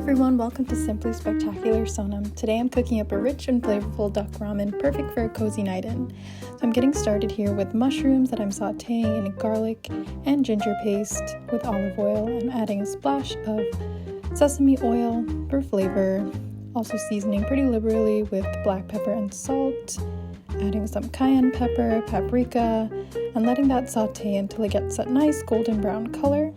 everyone, welcome to Simply Spectacular Sonam. Today I'm cooking up a rich and flavorful duck ramen, perfect for a cozy night in. So I'm getting started here with mushrooms that I'm sauteing in garlic and ginger paste with olive oil. I'm adding a splash of sesame oil for flavor, also seasoning pretty liberally with black pepper and salt, adding some cayenne pepper, paprika, and letting that saute until it gets that nice golden brown color.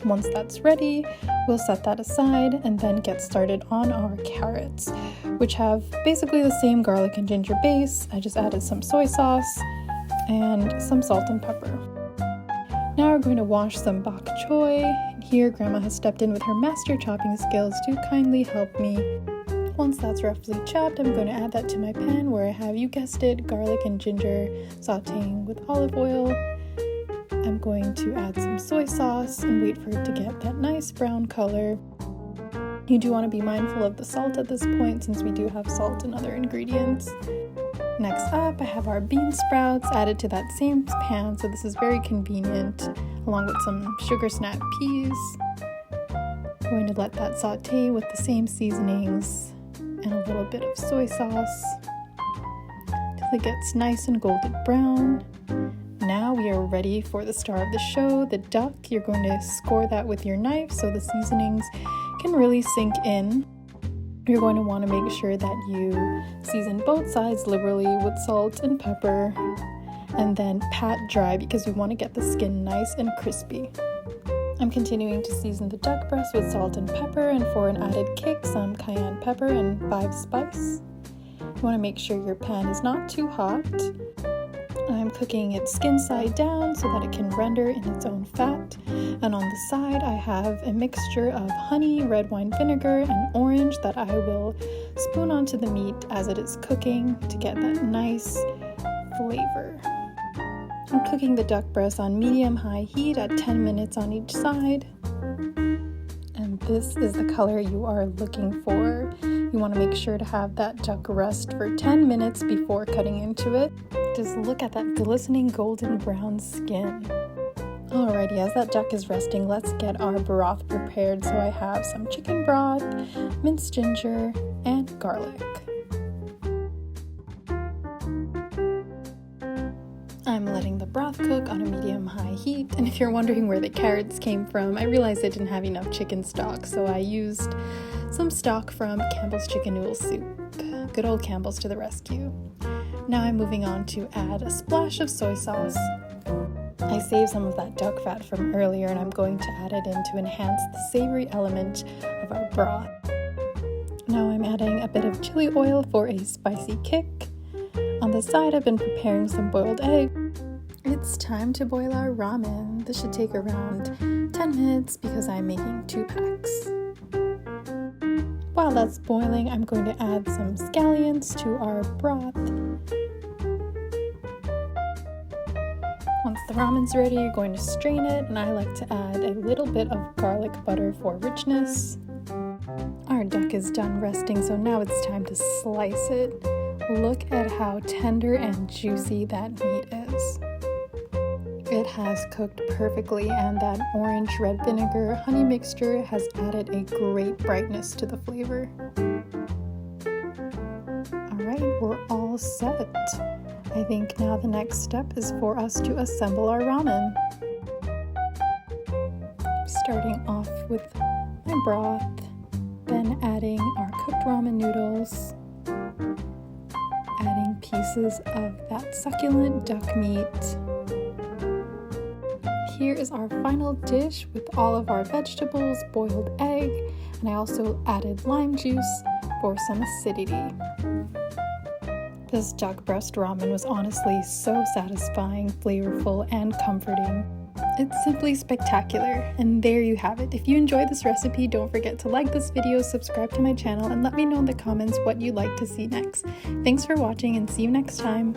Once that's ready, we'll set that aside and then get started on our carrots, which have basically the same garlic and ginger base. I just added some soy sauce and some salt and pepper. Now we're going to wash some bok choy. Here, Grandma has stepped in with her master chopping skills to kindly help me. Once that's roughly chopped, I'm going to add that to my pan where I have, you guessed it, garlic and ginger sauteing with olive oil. I'm going to add some soy sauce and wait for it to get that nice brown color. You do want to be mindful of the salt at this point since we do have salt and other ingredients. Next up, I have our bean sprouts added to that same pan, so this is very convenient, along with some sugar snap peas. I'm going to let that saute with the same seasonings and a little bit of soy sauce till it gets nice and golden brown. Now we are ready for the star of the show, the duck. You're going to score that with your knife so the seasonings can really sink in. You're going to want to make sure that you season both sides liberally with salt and pepper and then pat dry because we want to get the skin nice and crispy. I'm continuing to season the duck breast with salt and pepper, and for an added kick, some cayenne pepper and 5 spice. You want to make sure your pan is not too hot. I'm cooking it skin side down so that it can render in its own fat. And on the side, I have a mixture of honey, red wine vinegar, and orange that I will spoon onto the meat as it is cooking to get that nice flavor. I'm cooking the duck breast on medium-high heat at 10 minutes on each side. And this is the color you are looking for. You want to make sure to have that duck rest for 10 minutes before cutting into it. Just look at that glistening golden brown skin. Alrighty, as that duck is resting, let's get our broth prepared. So I have some chicken broth, minced ginger, and garlic. I'm letting the broth cook on a medium-high heat, and if you're wondering where the carrots came from, I realized I didn't have enough chicken stock, so I used some stock from Campbell's Chicken Noodle Soup. Good old Campbell's to the rescue. Now I'm moving on to add a splash of soy sauce. I saved some of that duck fat from earlier, and I'm going to add it in to enhance the savory element of our broth. Now I'm adding a bit of chili oil for a spicy kick. On the side, I've been preparing some boiled egg. It's time to boil our ramen. This should take around 10 minutes because I'm making 2 packs. While that's boiling, I'm going to add some scallions to our broth. Once the ramen's ready, you're going to strain it, and I like to add a little bit of garlic butter for richness. Our duck is done resting, so now it's time to slice it. Look at how tender and juicy that meat is. It has cooked perfectly, and that orange-red vinegar honey mixture has added a great brightness to the flavor. Alright, we're all set. I think now the next step is for us to assemble our ramen. Starting off with my broth, then adding our cooked ramen noodles, adding pieces of that succulent duck meat. Here is our final dish with all of our vegetables, boiled egg, and I also added lime juice for some acidity. This duck breast ramen was honestly so satisfying, flavorful, and comforting. It's simply spectacular, and there you have it. If you enjoyed this recipe, don't forget to like this video, subscribe to my channel, and let me know in the comments what you'd like to see next. Thanks for watching, and see you next time.